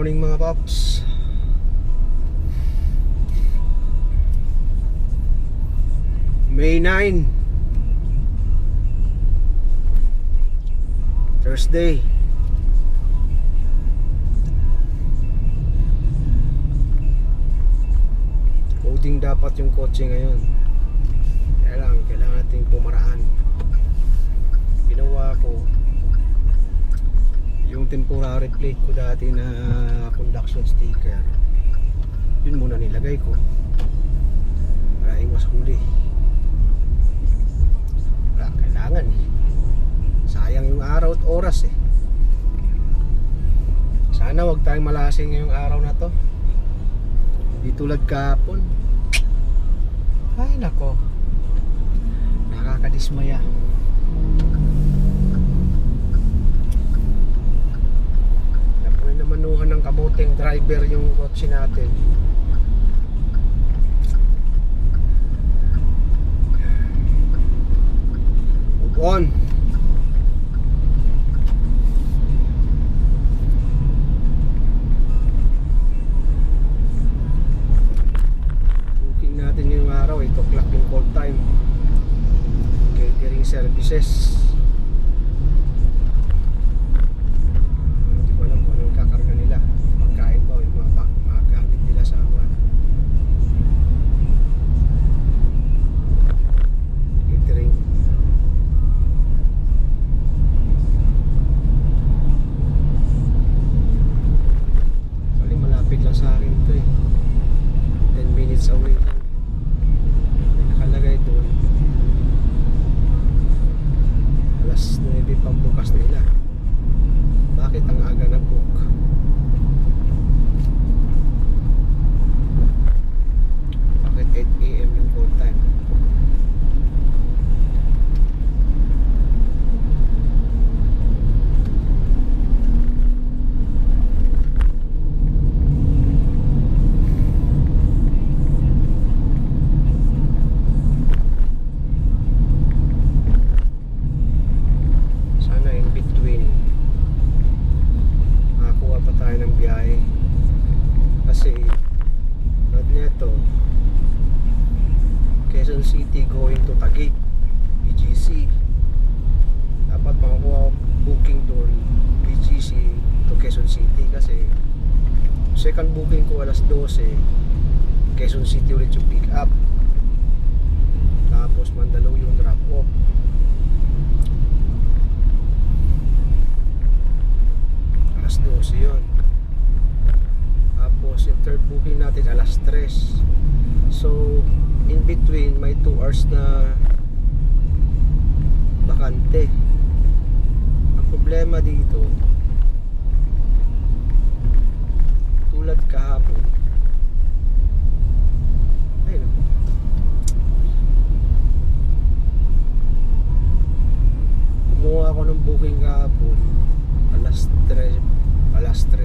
morning mga paps. May 9 Thursday. Coding dapat yung kotse ngayon. Kaya lang, kailangan natin pumaraan. Ginawa ko yung temporary plate ko dati na conduction sticker, yun muna nilagay ko para iwas huli. Kailangan sayang yung araw at oras eh. Sana wag tayong malasing ngayong araw na to, di tulad kahapon. Ay nako, nakakadismaya. Namanuhan ng kabuting driver yung kotse natin. Move on. Booking natin yung araw, 8 o'clock yung call time. Catering services. Quezon City going to Taguig, BGC. Dapat makakuha booking doon, BGC to Quezon City, kasi second booking ko alas 12, Quezon City ulit yung pick up, tapos Mandaluyong drop off. Alas 12 yun. Tapos yung third booking natin alas 3. So in between may 2 hours na bakante. Ang problema dito, tulad kahapon, ayun, kumuha ako ng booking kahapon alas 3.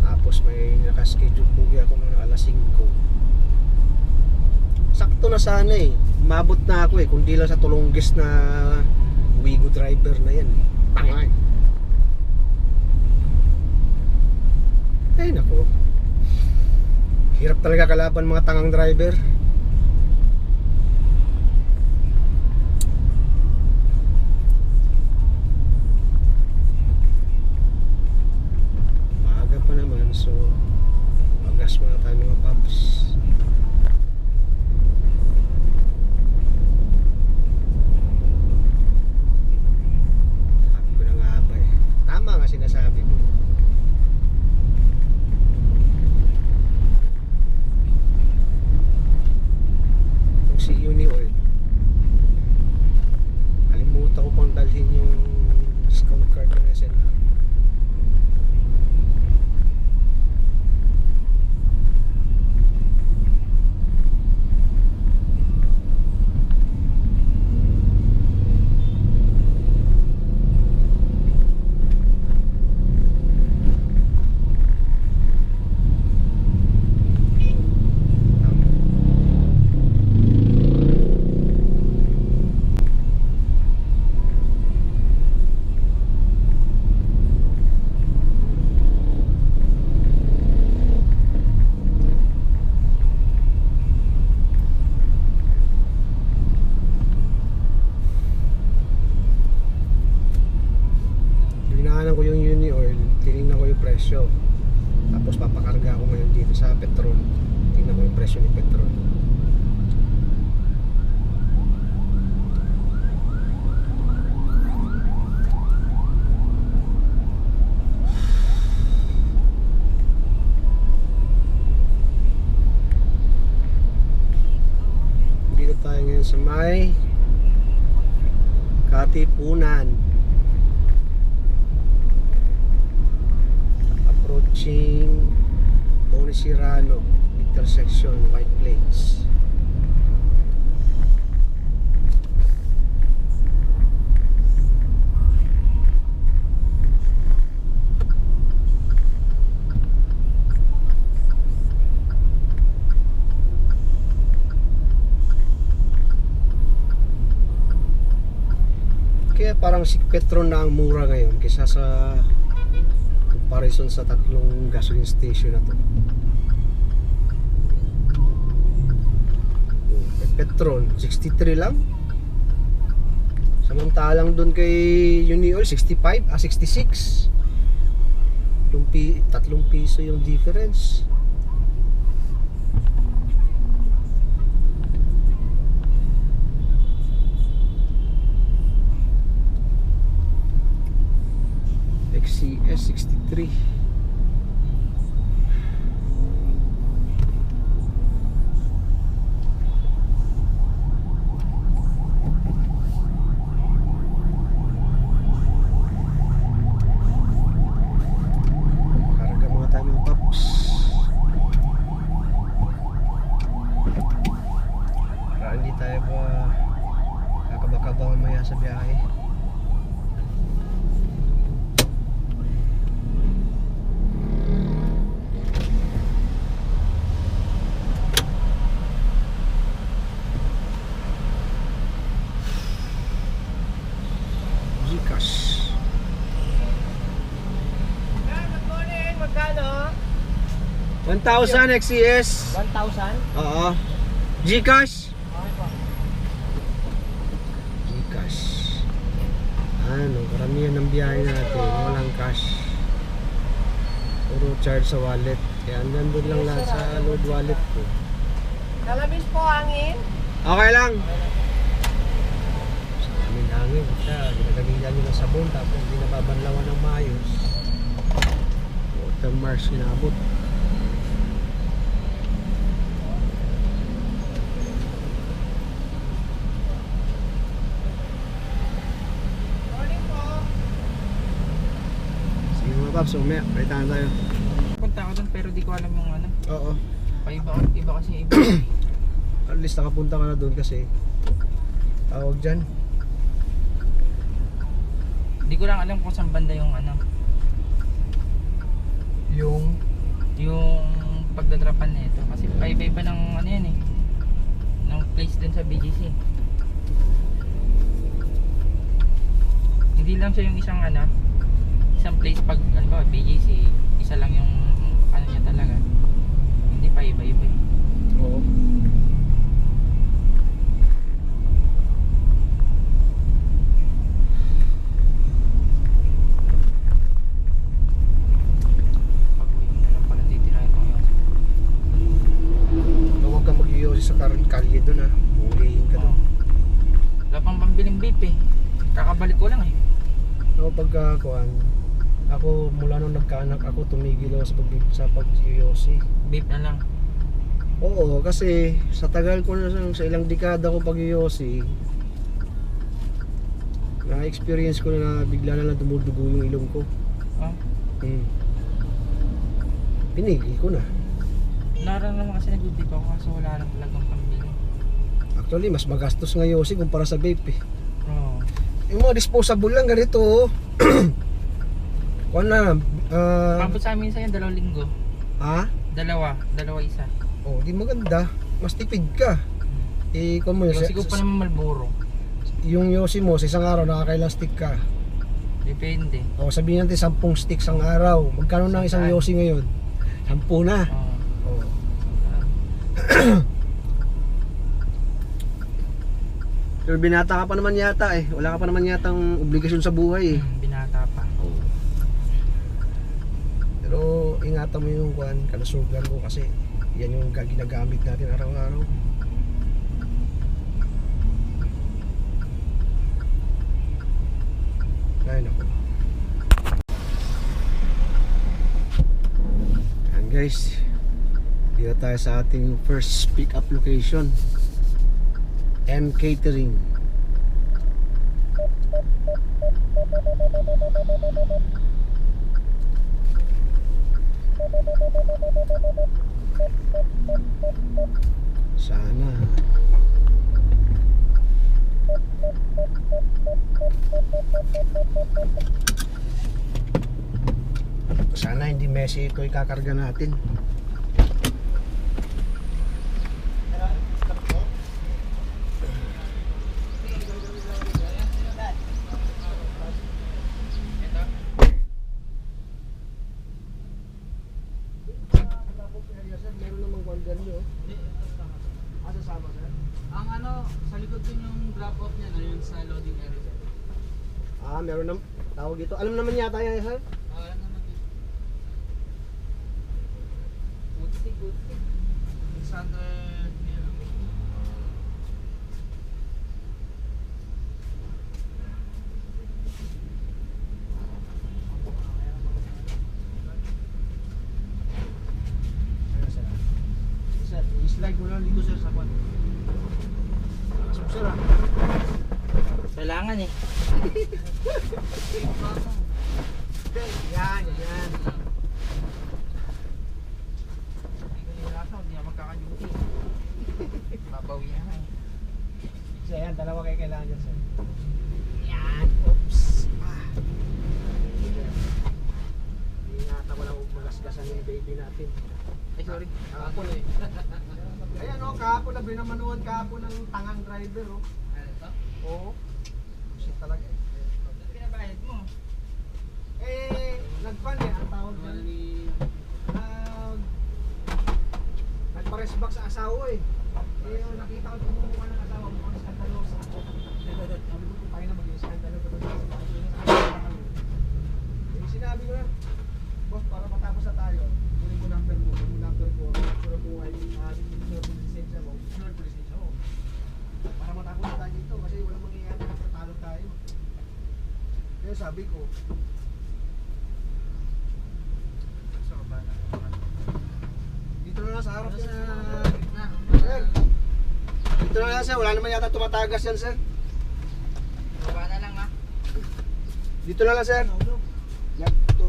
Tapos may nakaschedule booking ako ng alas 5. Sakto na sana eh, mabot na ako eh, kundi lang sa tulunggis na Wigo driver na yan. Tangay. Ay nako, hirap talaga kalaban mga tangang driver. Maaga pa naman, so magas muna tayo mga paps. Tama nga sinasabi ko. tinignan ko yung presyo. Tapos papakarga ako ngayon dito sa petrol. Tingnan ko yung presyo ni petrol. Dito tayo ngayon sa may Katipunan. Approaching Bonisirano intersection, White Plains. Kaya parang si Petron na ang mura ngayon kaysa sa comparison sa tatlong gasoline station na to. Petron 63 lang. Samantalang doon kay Unioil 65, 66. 3 piso yung difference. XCS 63. Karga muna tayo mga paps. Para hindi tayo ba kakabakabang maya sa biyahe. Gcash. Good morning, magkano? 1,000 XCS. 1,000? Oo. Gcash. Okay po. Gcash. Ano, karamihan ng biyahe natin walang cash. Puro charge sa wallet. Kaya nandun lang lahat sa load wallet ko. Kalamin po hangin. Okay lang. Sa amin hangin siya. Ginagagilan nyo ng sabon tapos hindi nababanlawan ng maayos. Watermarks sinabot. Morning po. Sige mga paps, umaya. Palitan tayo. Punta ako doon pero di ko alam yung ano. Oo. Iba kasi iba. At least nakapunta ka na doon kasi tawag dyan. Di ko lang alam kung saan banda yung ano. Yung pagdadrapan nito. Kasi iba-iba ng ano yan eh. Ng place dun sa BGC. Hindi lang siya yung isang ano. Isang place pag ano ba, BGC. Isa lang yung ano niya talaga. Hindi pa iba-iba eh. Oo. Pag-uwi mo na lang pala titirahin ko yun. Huwag kang mag-iyosi sa kalye doon ha. Ulihin ka doon. Wala pang pambiling vape eh. Kakabalik ko lang eh. Ako pagkakuan, ako mula nung nagkaanak ako tumigil ako sa pag-iyosi. Vape na lang. Oo, kasi sa tagal ko na sa ilang dekada ko pag-iyosi, na-experience ko na bigla na lang dumudugo yung ilong ko. Oh. Pinigil ko na. Naramdaman kasi nag-vape ako kasi wala lang talagang pambili. Actually, mas magastos nga yosi kumpara sa vape eh. Oo. Yung mga disposable lang ganito oh. Kuan na, Mabot sa amin sa'yo, 2 linggo. ha? Dalawa isa. Oh, di maganda. Mas tipid ka. Eh, kung mo, Kasi ko pa naman Marlboro. yung yosi mo sa isang araw nakakailang stick ka. Depende. O sabihin natin 10 sticks ang araw. Magkano na ang isang yosi ngayon? 10 na. Oo. Oh. Pero binata ka pa naman yata eh. Wala ka pa naman yatang obligasyon sa buhay eh. Binata pa. ingatan mo yung kalusugan mo kasi yan yung ginagamit natin araw-araw. Ay naku. Yan guys, dito tayo sa ating first pick up location, M Catering. Sana hindi messy ito ikakarga natin. Meron namang kwandan nyo. Sasama sir? Ang ano, sa likod dun yung drop-off niya na yun sa loading area. Sir. Meron nam tawag dito. Alam naman yata yan sir? Ano naman dito? Buti. 600 niya. Sir, i-slide mo lang dito sir sa kwan. Sir Kailangan eh. Yan. Hindi ko nilasa, hindi ako magkaka-duty. Babawi na eh. So yan, dalawa kayo kailangan dyan sir. Yan, oops. Ingatan mo lang magasgasan yung baby natin. Ay sorry. Kahapon eh. Ayan o, kahapon na binamanuhan kahapon ng tangang driver o. Ano ito? Oo. Shit talaga eh. Ano pinabayad mo? Nagpan eh, ang tawag Ano dyan. ni... Nagpa-rest back sa asawa eh. Nakita ko tumukuha ng asawa mo, ang skandalosa. Sabi ko, tayo na maging skandalo ko doon. Sinabi ko na, boss, para matapos na tayo, kunin ko number mo, sunod mo ay sunod mo lisensya mo, sunod mo lisensya mo. Para matapos na tayo dito, kasi walang mangyayari na tatalo tayo. Kaya sabi ko, dito na lang sa harap yan. Sir, dito na lang sir, wala naman yata tumatagas yan sir. Baba na lang ah. Dito na lang sir. Yan, ito.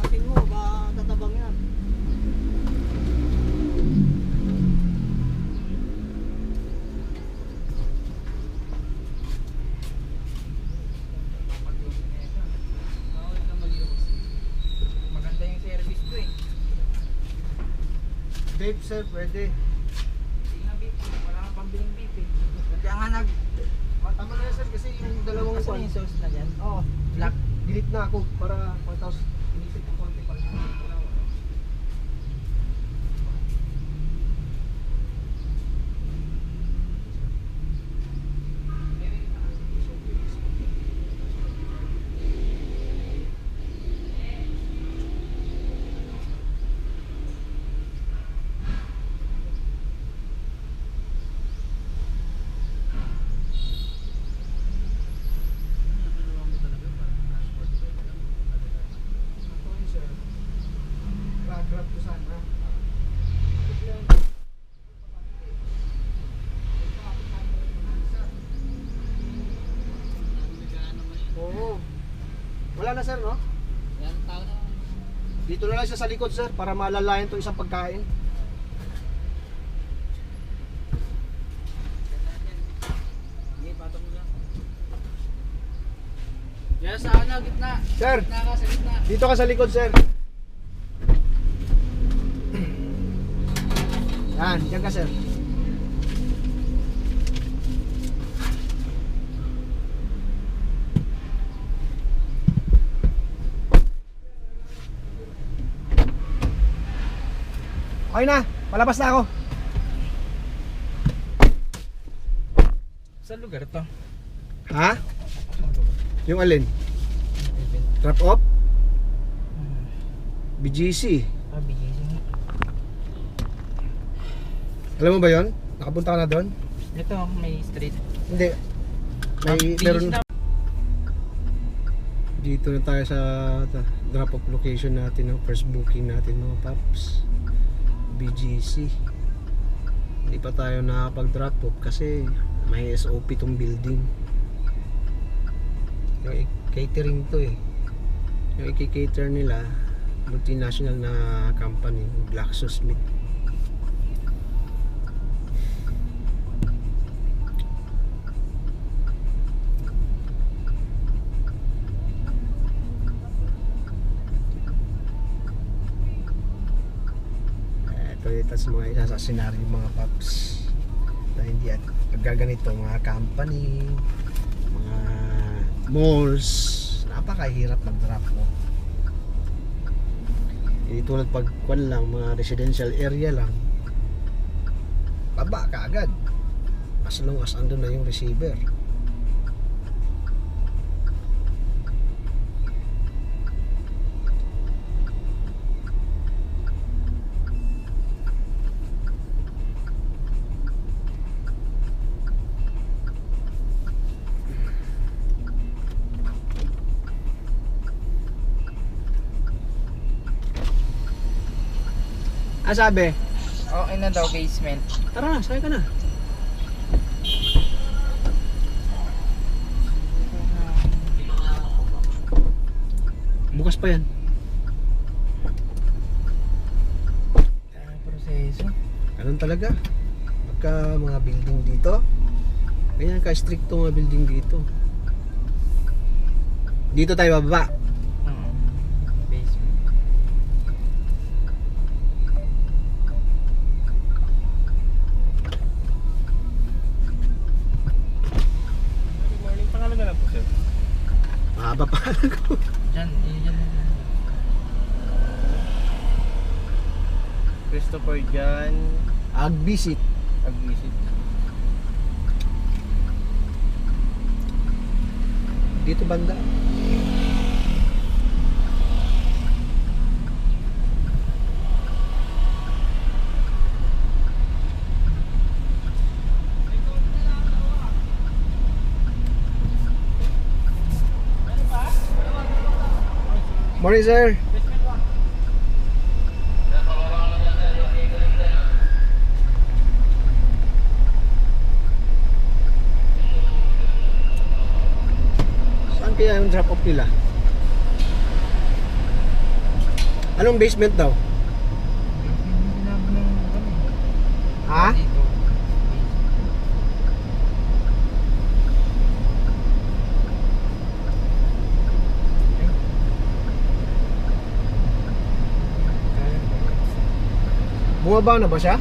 Atin mo, ba tatabang yan. Maganda yung service ko eh. Vape sir, pwede. Hindi nga beef. Wala kang pambiling beef eh. Kaya nga nag... Tama na yan sir, kasi yung dalawang Kasi kwan. yung sauce na dyan. Oo, Black. delete na ako para pagkatapos inisip ko konti pa rin. Grab ko sana. Oo. Wala na sir, no? Yan tao na. Dito na lang siya sa likod sir para malalayan to isang pagkain. Hindi, patong mo lang. Yan sa ano, gitna. Sir, Gitna ka sa gitna. dito ka sa likod sir. Yan, diyan ka sir. Okay na, palabas na ako. Saan lugar to? Ha? Yung alin? Drop off? Hmm. BGC. BGC nga. Alam mo ba yon? Nakapunta ka na doon? Ito, may street. Hindi. May BGC meron. na. Dito na tayo sa drop off location natin, no? First booking natin mga paps. BGC. Hindi pa tayo nakapag-drop off kasi may SOP tong building. Yung catering to eh. Yung i-cater nila, multinational na company, GlaxoSmith. Ito sa mga isa sa senaryo mga paps na hindi at gaganito mga company, mga malls, napakahirap mag-drop off. Hindi tulad pagkuan lang, mga residential area lang, baba ka agad as long as andun na yung receiver. Sabi? Okay na daw, basement. Tara na, sakay ka na. Bukas pa yan. Proseso. Ganun talaga. Pagka mga building dito, ganyan ka-stricto mga building dito. Dito tayo bababa. Oo. Basement. Good morning. Pangalan na lang po, sir. Mahaba pa ko. Diyan, yun. Christopher Jan Ag-visit. Agvisit. Dito banda. Morning, sir. Saan kaya yung drop off nila? Anong basement daw? Sinabi ng kami. Ha? Dito. Bumaba na ba siya?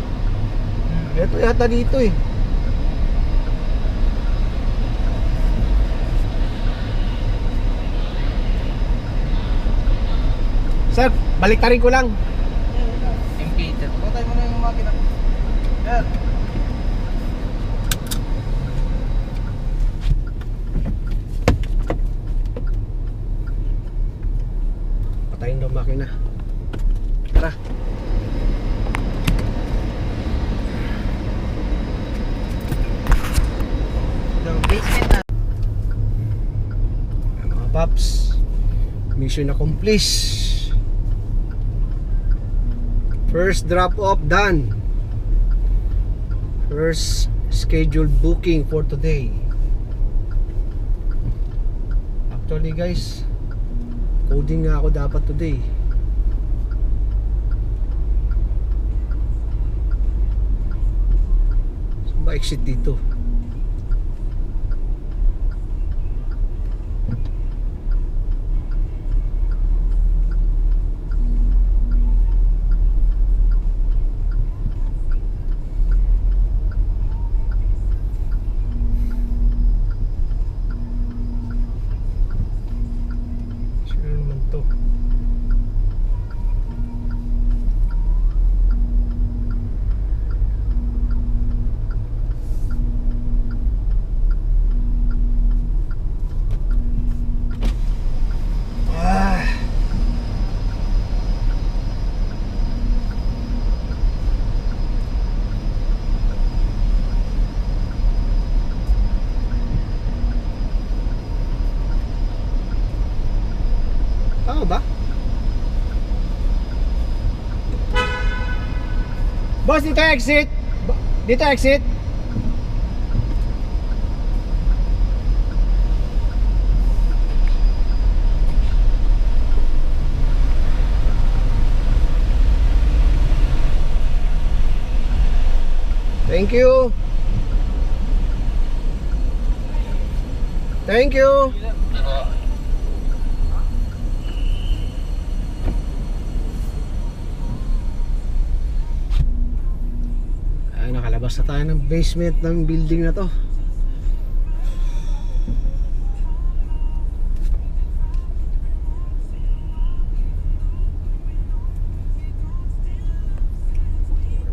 Ito yata dito eh. Sir, balik tarin ko lang. Impeater. Patay mo na yung makina. Sir. Patayin daw makina. Tara. So, basement na. Mga paps, mission accomplished. First drop off done. First scheduled booking for today. Actually guys, coding nga ako dapat today. Saan ba exit dito? Sino naman to? Boss, dito exit. Dito exit. Thank you. Thank you. Ay, nakalabas na tayo ng basement ng building na to.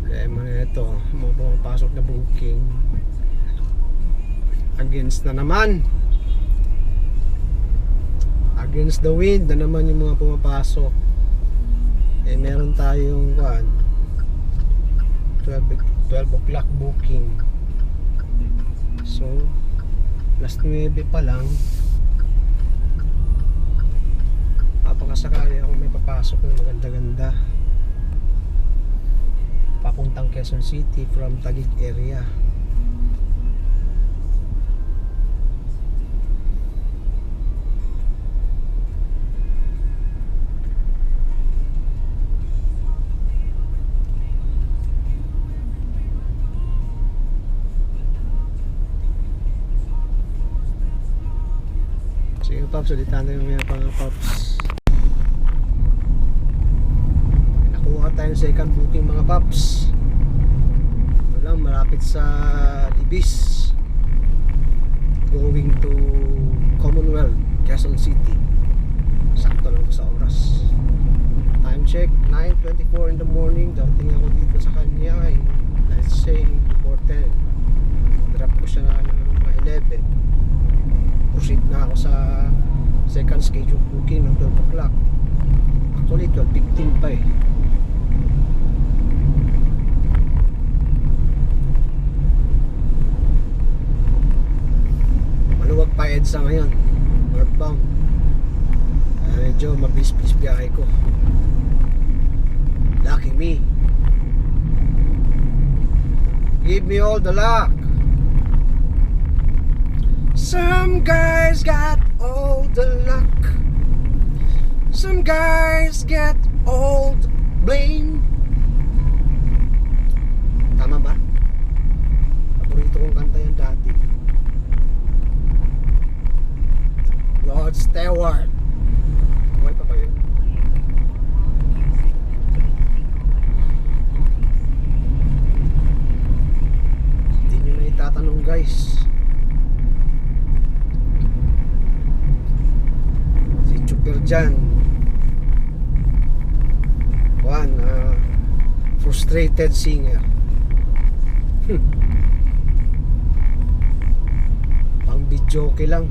Problema na ito, mga pumapasok na booking against na naman, against the wind na naman yung mga pumapasok. Eh meron tayong 12 o'clock booking, so last 9 pa lang. Papakasakali ako may papasok ng maganda-ganda papuntang Quezon City from Taguig area. Sige Pops, ulitan na yung mga Pops. Nakuha tayong second booking mga Pops. Ito lang, malapit sa Libis, going to Commonwealth, Quezon City. Sakto lang sa oras. Time check, 9:24 in the morning. Darating ako dito sa kanya ay let's say before 10. Drop ko siya na ng mga 11. Proceed na ako sa second schedule booking ng 12 o'clock. Actually 12:15 pa eh. Maluwag pa EDSA ngayon, northbound. Medyo mabilis-bilis biyahe ko. Lucky me. Give me all the luck. Some guys got all the luck. Some guys get all the blame. Tama ba? Paborito kong kanta yan dati. Rod Stewart. Buhay pa ba yun? Hindi nyo na itatanong guys. Dyan frustrated singer. Pang videoke lang.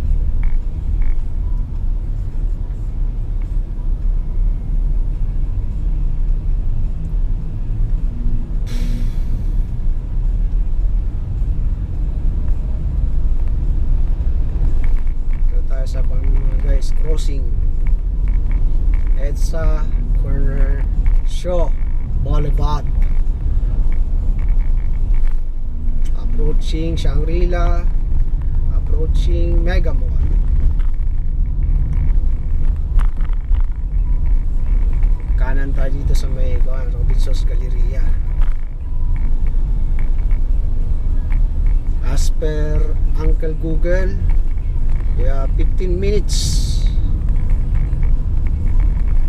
Ito tayo sa guys, crossing EDSA Corner Shaw Boulevard, approaching Shangri-La, approaching Mega Mall. Kanan tayo dito sa may Robinson's Galleria. As per Uncle Google, 15 minutes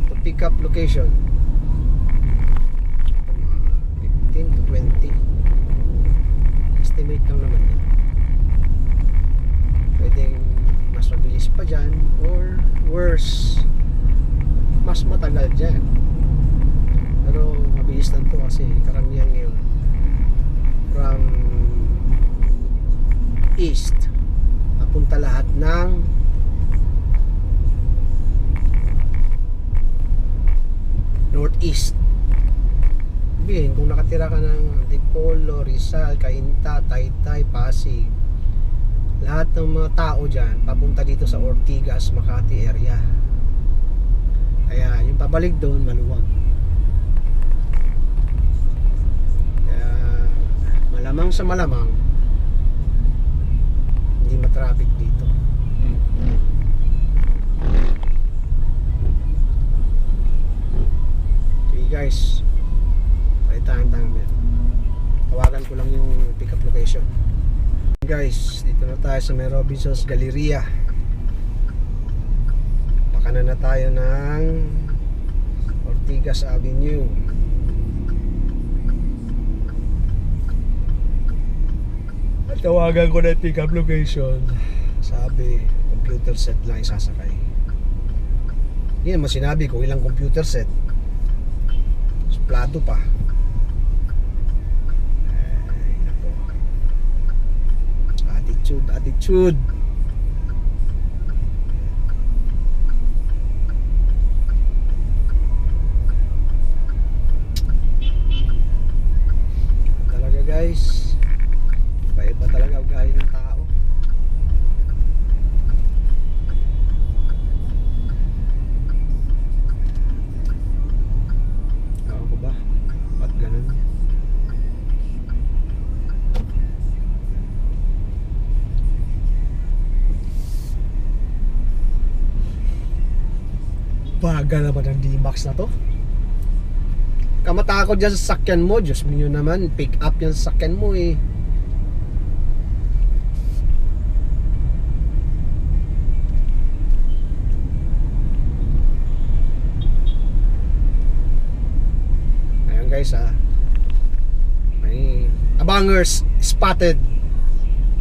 to pick up location. 15 to 20. Estimate lang naman yan. Pwedeng mas mabilis pa dyan, or worse, mas matagal dyan. Pero mabilis lang to kasi karamihan ngayon from east papunta lahat ng northeast. Sabihin, kung nakatira ka ng Dipolo, Rizal, Cainta, Taytay, Pasig, lahat ng mga tao dyan papunta dito sa Ortigas, Makati area. Kaya yung pabalik doon maluwag. Kaya malamang sa malamang hindi matraffic dito. Sige guys, tayo tawagan ko lang yung pick up location. Guys, dito na tayo sa may Robinsons Galleria. Pakanan na tayo ng Ortigas Avenue. At tawagan ko na yung pick up location. Sabi, computer set lang isasakay. Hindi naman sinabi kung ilang computer set. Suplado pa. Attitude. Talaga guys, iba talaga ugali ng tao. Ako ko ba? Ba't ganun? Baga naman ang D-Max na to. Kamatakot dyan sa sakyan mo. Diyos mo yun naman, pick up yan sa sakyan mo eh. Ayan guys may abangers spotted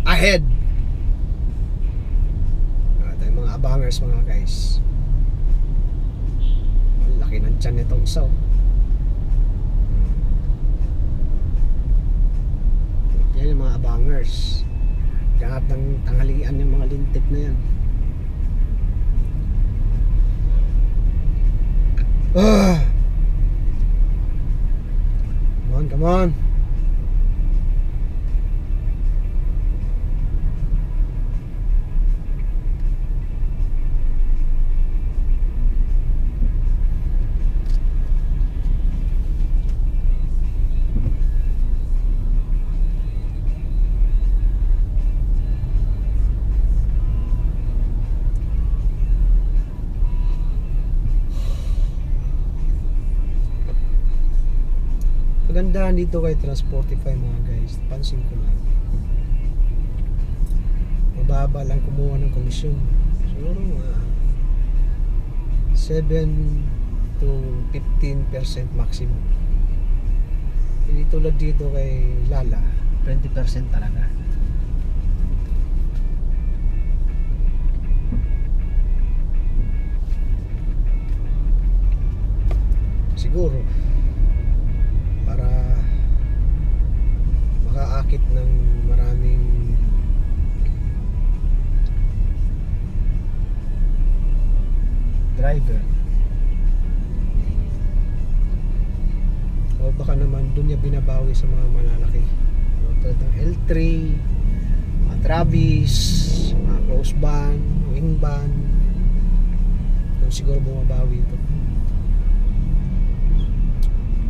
ahead. Ito yung mga abangers mga guys. Laki ng tiyan nitong isa. Yan yung mga abangers. Ganap ng tanghalian yung mga lintik na yan. Come on. Magandaan dito kay Transportify mga guys, pansin ko lang mababa lang kumuha ng komisyon, siguro 7 to 15% maximum. Hindi tulad dito kay Lala 20% talaga. Siguro para makaakit ng maraming driver, o baka naman doon niya binabawi sa mga malalaki tulad ng L3, mga Travis, mga close van, wing van. Doon siguro bumabawi ito.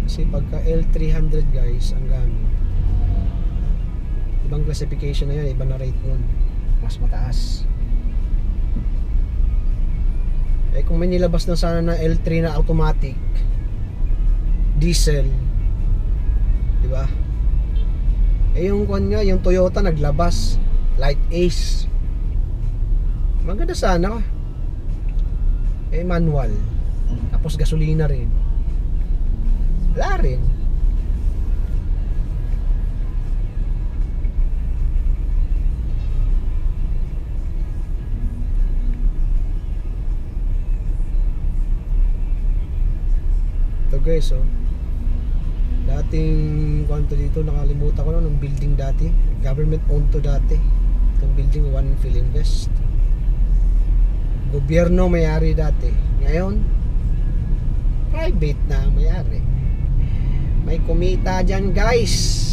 Kasi pagka L300 guys ang gamit, ibang classification na yan, iba na rate nun, mas mataas. Eh kung may nilabas na sana na L3 na automatic diesel, di ba? Eh yung kwan nga, yung Toyota naglabas Light Ace, maganda sana. Eh manual, tapos gasolina rin, wala rin. Ito guys, oh, dating kwanto dito, nakalimutan ko na ng building dati, government owned to dati. Itong building, One Philinvest, gobyerno may-ari dati. Ngayon private na ang may-ari. May kumita dyan guys.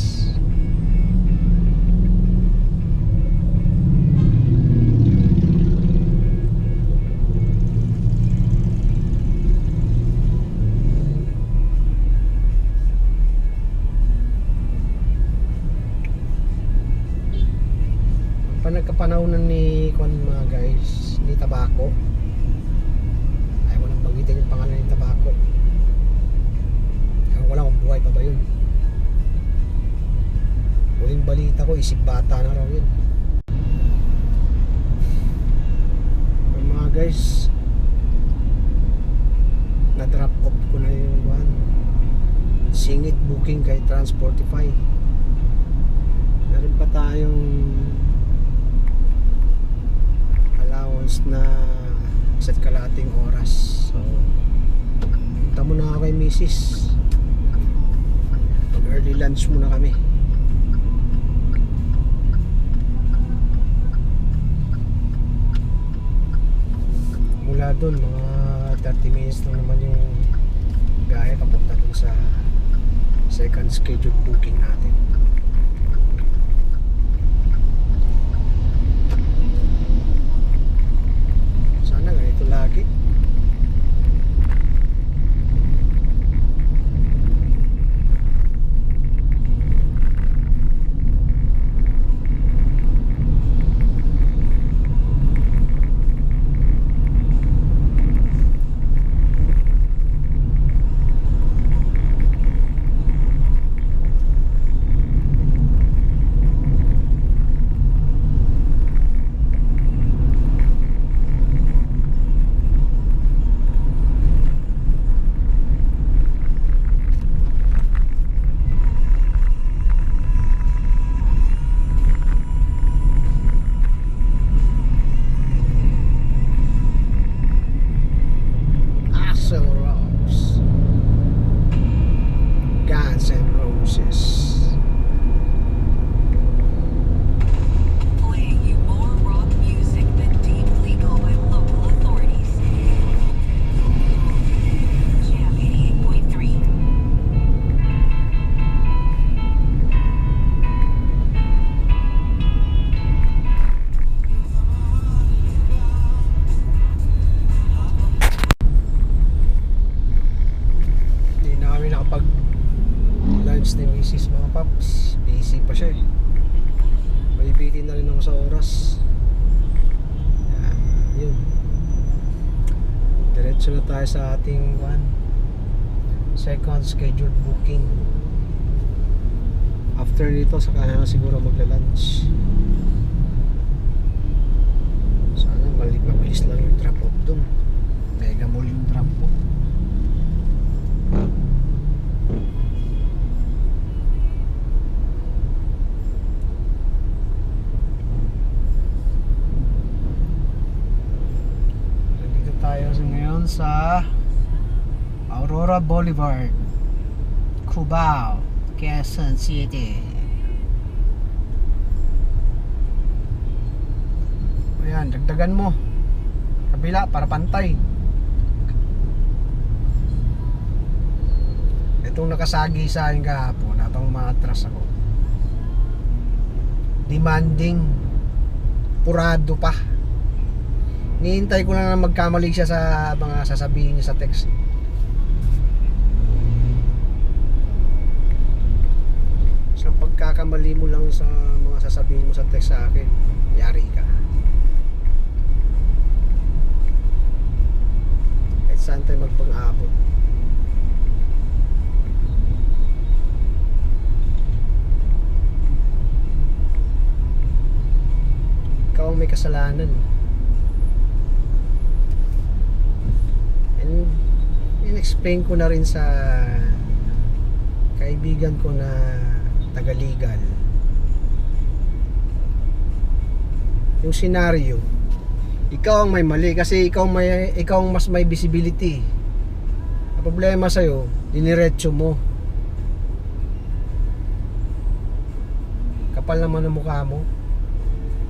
Panagkapanahonan ni Kon mga guys, ni Tabaco. Ayaw ko nang banggitin yung pangalan ni Tabaco. Ayaw ko lang kung buhay pa ba yun. Huling balita ko, isip bata na raw yun. Mga guys, na drop off ko na yung singit booking kay Transportify. Meron pa tayong allowance na isa't kalating oras. So punta muna ako kay Mrs. Pag early lunch muna kami. Mula dun mga 30 minutes lang naman yung biyahe papunta dun sa second scheduled booking natin. Sana ganito lagi. Axl Rose, Guns N' Roses. Playing you more rock music than deemed legal by local authorities. Jam 88.3. Hindi na kami nakapag lunch ni Mrs. mga paps. Busy pa siya eh. Malibitin na rin ako sa oras. Yan, yun. Diretso na tayo sa ating second scheduled booking. After nito saka na siguro magla-lunch. Sana mabilis lang yung drop off dun. Mega mall yung drop off. Nandito tayo ngayon sa Aurora Boulevard, Cubao, Quezon City. Ayan, dagdagan mo kabila para pantay. Itong nakasagi sa akin kahapon, atong maatras ako. Demanding, purado pa. Nihintay ko lang na magkamali siya sa mga sasabihin niya sa text. Sa pagkakamali mo lang sa mga sasabihin mo sa text sa akin, yari ka. Kahit saan tayo magpang-abot. Ikaw ang may kasalanan. And in-explain ko na rin sa kaibigan ko na taga-legal yung senaryo. Ikaw ang may mali kasi ikaw ang mas may visibility. Ang problema sa'yo, diniretso mo. Kapal naman ang mukha mo.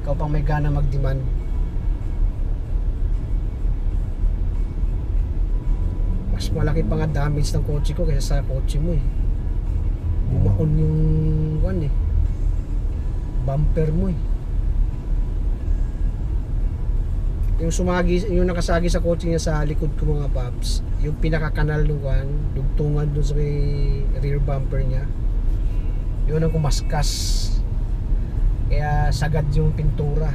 Ikaw pang may gana mag-demand. Mas malaki pa nga damage ng kotse ko kaysa sa kotse mo eh. Bumaon yung bumper mo eh. Yung nakasagi sa kotse niya sa likod ko mga paps, yung pinakakanal ng dugtungan dun sa may rear bumper niya, yun ang kumaskas. Kaya sagad yung pintura.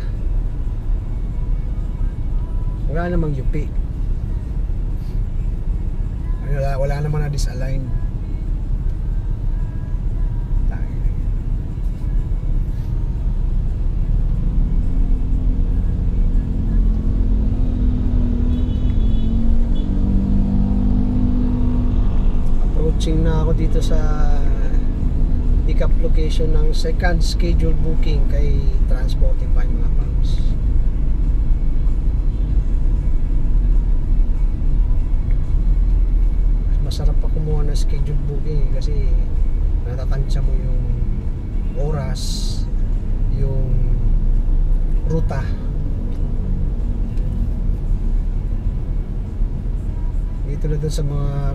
Wala namang yupi. Wala naman na disalign. Approaching na ako dito sa pick-up location ng second schedule booking kay Transportify mga paps. Masarap pa kumuha ng schedule booking kasi natatansya mo yung oras, yung ruta. Dito na dun sa mga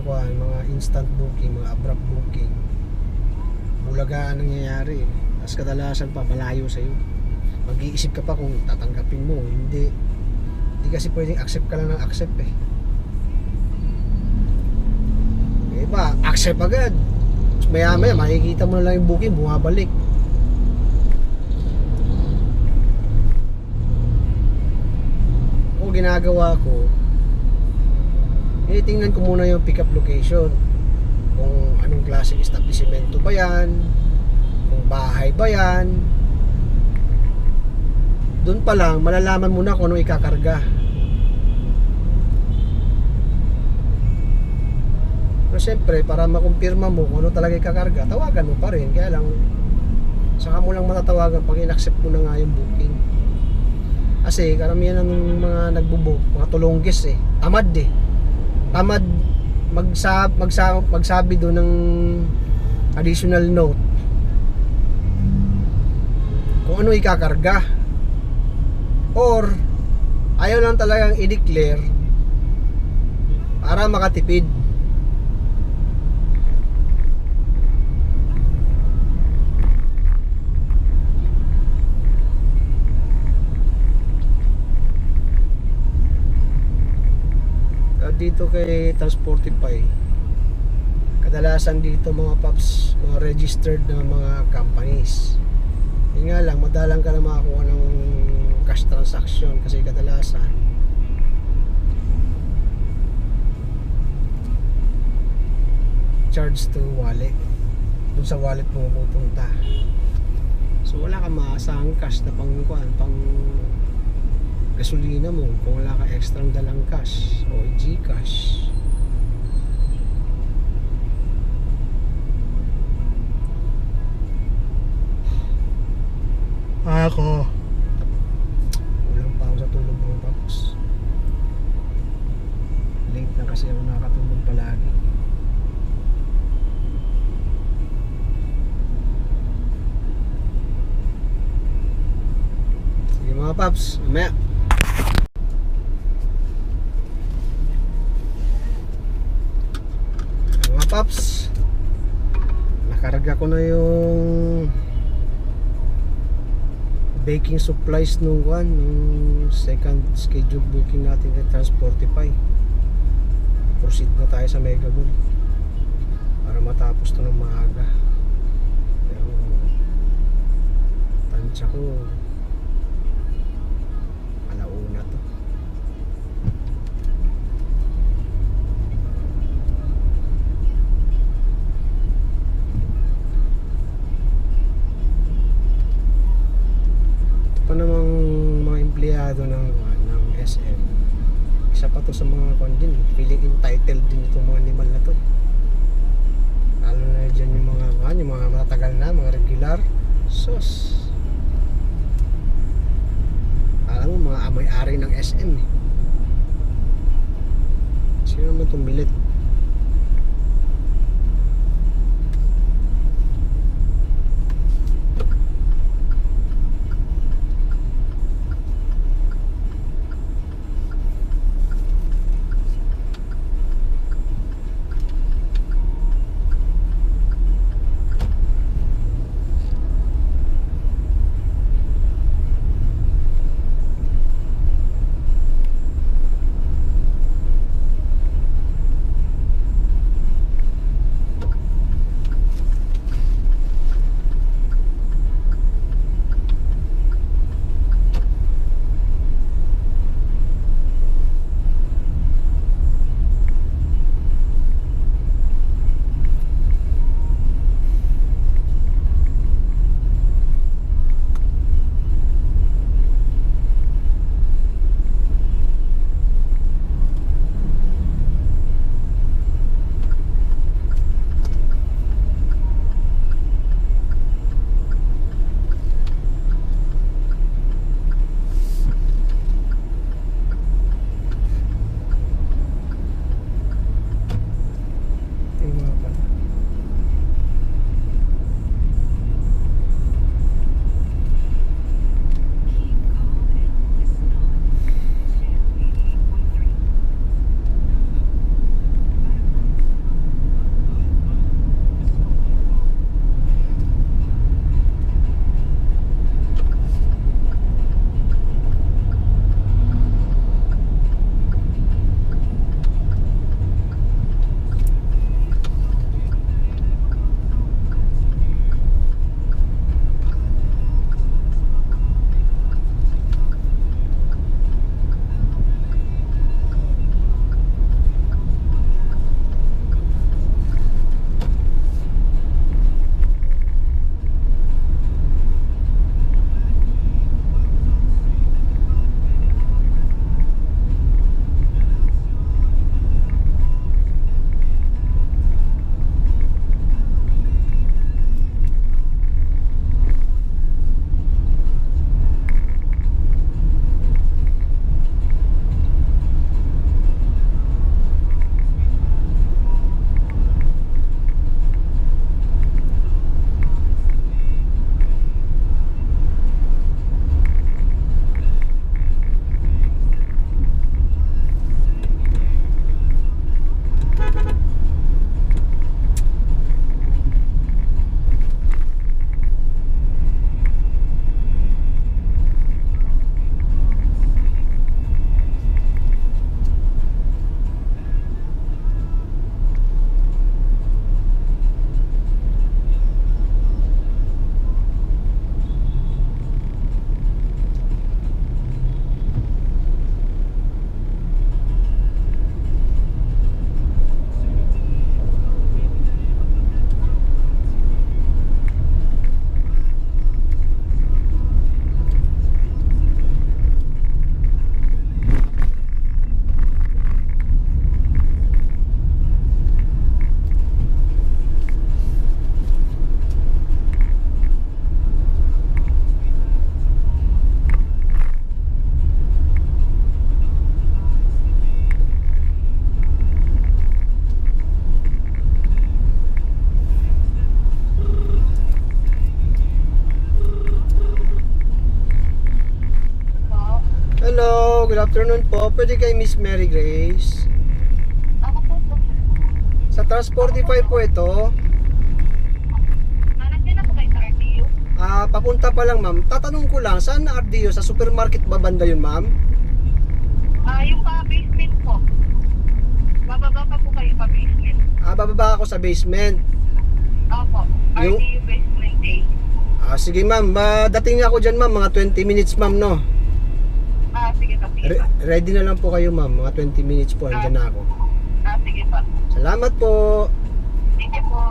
instant booking, mga abrupt booking, bulagaan ang nangyayari. Tapos kadalasan pa malayo sa'yo. Mag-iisip ka pa kung tatanggapin mo. Hindi kasi pwedeng accept ka lang ng accept eh. Iba, accept agad. Maya maya makikita mo na lang yung booking, bumabalik. O ginagawa ko, tingnan ko muna yung pick up location, kung anong klaseng establishmento ba yan, kung bahay ba yan. Doon pa lang malalaman mo na kung anong ikakarga. Pero siyempre, para makumpirma mo kung ano talaga ikakarga, tawagan mo pa rin. Kaya lang, saka mo lang matatawagan pag in-accept mo na nga yung booking. Kasi karamihan ng mga nagbubook, mga tulongges eh, tamad eh. Tamad magsabi doon ng additional note kung ano ikakarga, or ayaw lang talagang i-declare para makatipid. Dito kay Transportify, kadalasan dito mga paps, mga registered na mga companies. Yun nga lang, madalang ka na makakuha ng cash transaction kasi kadalasan charge to wallet. Dun sa wallet mo pupunta. So wala kang maasahang cash na pang gasolina mo kung wala ka extrang dalang cash o Gcash. Ako ulang pa ako sa tulog mga paps. Late na kasi ako nakatulog palagi. Sige mga paps, mamaya. Paps, nakarga ko na yung baking supplies nung second schedule booking natin kay Transportify. Proceed na tayo sa Mega Mall para matapos to ng maaga. Pero tansya ko alauna to. Pa namang mga empleyado ng SM, isa pa to sa mga din, feeling entitled din itong mga animal na to, lalo na dyan yung mga matatagal na, mga regular sos. Alam mo, mga may-ari ng SM eh. Sino naman itong milit? Hello, good afternoon po. Pwede kay Miss Mary Grace? Ako po po. Sa Transportify po ito. Nandiyan na po kayo sa RTU. Papunta pa lang ma'am. Tatanong ko lang, saan na RDO? Sa supermarket ba banda yun ma'am? Yung pa-basement po. Bababa pa po kayo pa-basement. Bababa ako sa basement. Opo. Yung- RTU basement A. Sige ma'am, dating ako dyan ma'am, mga 20 minutes ma'am no? Sige pa, sige pa. Ready na lang po kayo ma'am, mga 20 minutes po, andyan na ako. Sige pa. Salamat po. Sige po.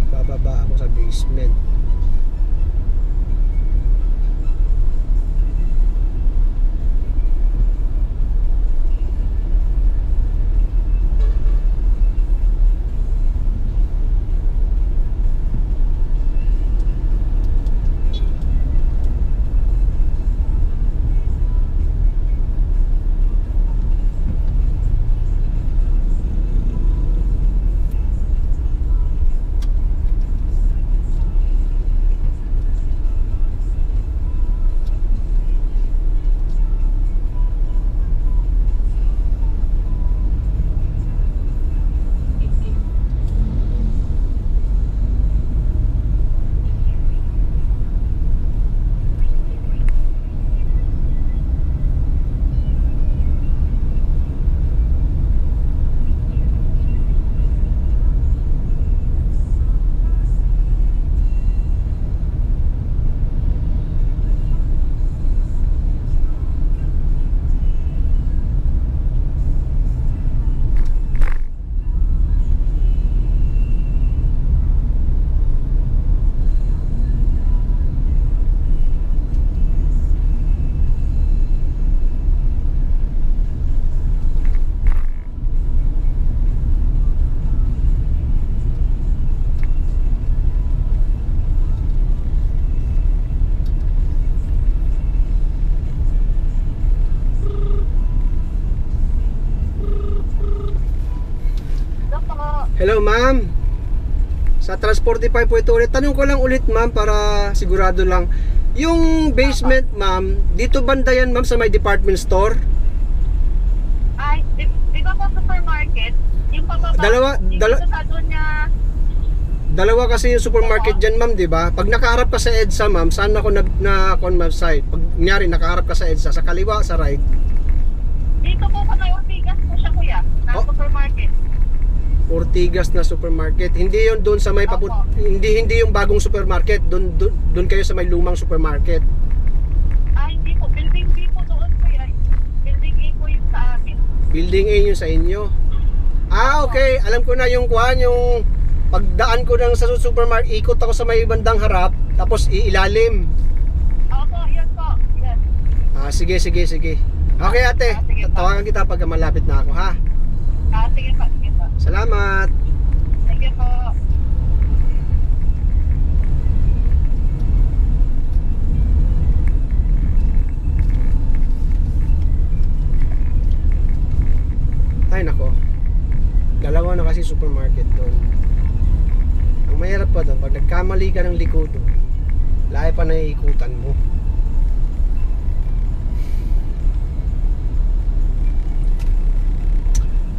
Bababa ako sa basement. Hello ma'am. Sa Transportify po ito ulit. Tanong ko lang ulit ma'am para sigurado lang. Yung basement ma'am, dito banda yan ma'am sa may department store? Di ba po supermarket? Yung pababa. Dito sa doon niya. Dalawa kasi yung supermarket dyan ma'am, di ba? Pag nakaharap ka sa EDSA ma'am, saan ako na ma'am side? Pag nyari nakaharap ka sa EDSA, sa kaliwa, sa right? Dito po sa may Ortigas po siya kuya. Na supermarket. Ortigas na supermarket. Hindi yon doon sa may hindi yung bagong supermarket. Doon kayo sa may lumang supermarket. Hindi po. Building B po doon po yan. Building A po yung sa amin. Building A yung sa inyo. Okay. Alam ko na yung yung pagdaan ko ng sa supermarket, ikot ako sa may bandang harap, tapos iilalim. Opo, yan po. Yan. Sige. Okay ate, Sige po. tawagan kita pag malapit na ako ha. Sige po. Sige po. Salamat. Sige po. Ay nako. Dalawa na kasi supermarket doon. Ang mahirap pa doon, pag nagkamali ka ng liko doon, lahi pa na iikutan mo.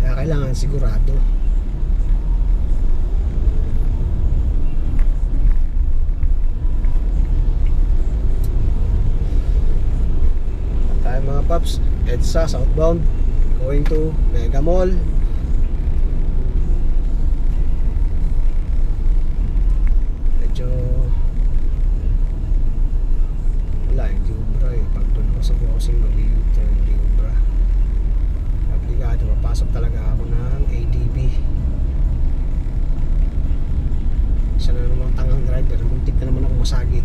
Kaya kailangan sigurado. Tayo mga paps, EDSA southbound, going to Mega Mall. Medyo wala yung Liubra pag doon ako sa crossing mag-U-turn Liubra, obligado papasok talaga ako ng ADB. Isa na namang tangang driver, muntik na naman ako masagi.